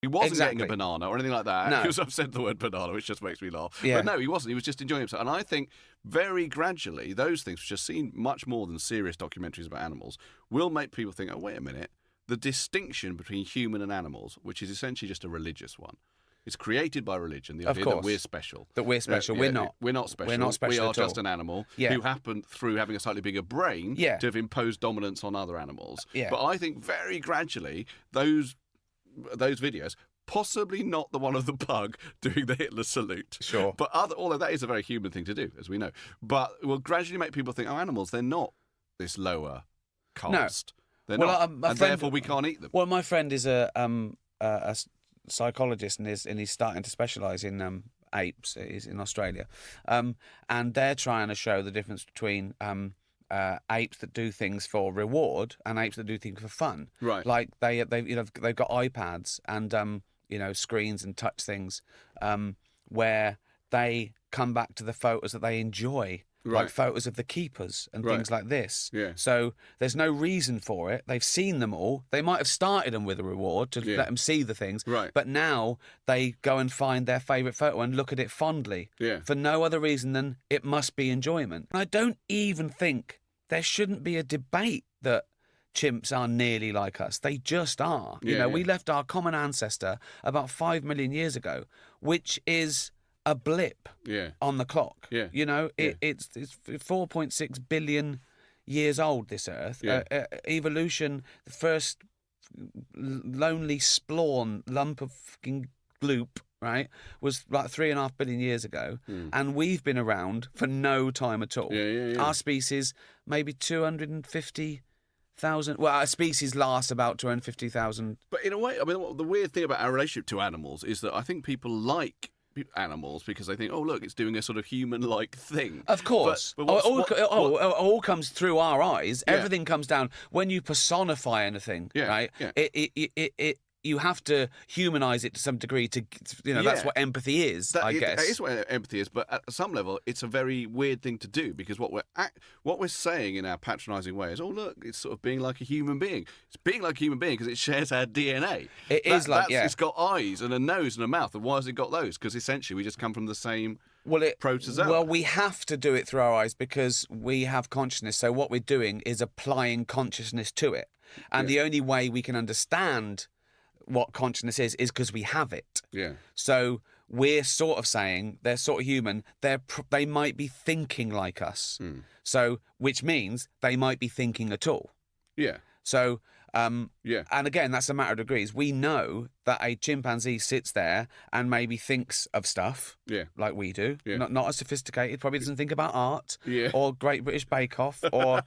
He wasn't getting a banana or anything like that. No. He was upset at the word banana, which just makes me laugh. Yeah. But no, he wasn't. He was just enjoying himself. And I think very gradually, those things, which are seen much more than serious documentaries about animals, will make people think, oh, wait a minute, the distinction between human and animals, which is essentially just a religious one. It's created by religion, the idea that we're special. That we're special. We're not. We're not special. We're not special. We are at all. just an animal who happen, through having a slightly bigger brain, to have imposed dominance on other animals. Yeah. But I think very gradually, those videos, possibly not the one of the pug doing the Hitler salute. Sure. But although that is a very human thing to do, as we know. But it will gradually make people think, oh, animals, they're not this lower caste. No. They're not. And therefore we can't eat them. Well, my friend is a psychologist and he's starting to specialise in apes. He's in Australia. And they're trying to show the difference between apes that do things for reward and apes that do things for fun. Right. Like they've got iPads and screens and touch things where they come back to the photos that they enjoy. Right. Like photos of the keepers and things like this. Yeah. So there's no reason for it. They've seen them all. They might have started them with a reward to let them see the things. Right. But now they go and find their favourite photo and look at it fondly. Yeah. For no other reason than it must be enjoyment. And I don't even think there shouldn't be a debate that chimps are nearly like us. They just are. We left our common ancestor about 5 million years ago, which is a blip on the clock. Yeah. It's 4.6 billion years old, this Earth. Yeah. Evolution, the first lonely spawn lump of fucking gloop, right, was like 3.5 billion years ago. And we've been around for no time at all. Our species, maybe 250,000. Well, our species lasts about 250,000. But in a way, I mean, the weird thing about our relationship to animals is that I think people like animals because they think, oh, look, it's doing a sort of human-like thing. Of course. But it all comes through our eyes. Yeah. Everything comes down. When you personify anything, right, you have to humanise it to some degree to, that's what empathy is, I guess. That is what empathy is, but at some level, it's a very weird thing to do because what we're saying in our patronising way is, oh, look, it's sort of being like a human being. It's being like a human being because it shares our DNA. It's got eyes and a nose and a mouth, and why has it got those? Because essentially we just come from the same protozoa. Well, we have to do it through our eyes because we have consciousness, so what we're doing is applying consciousness to it. And the only way we can understand what consciousness is because we have it. Yeah. So we're sort of saying they're sort of human. They might be thinking like us. So which means they might be thinking at all. Yeah. So and again, that's a matter of degrees. We know that a chimpanzee sits there and maybe thinks of stuff like we do. Yeah. Not as sophisticated. Probably doesn't think about art or Great British Bake Off or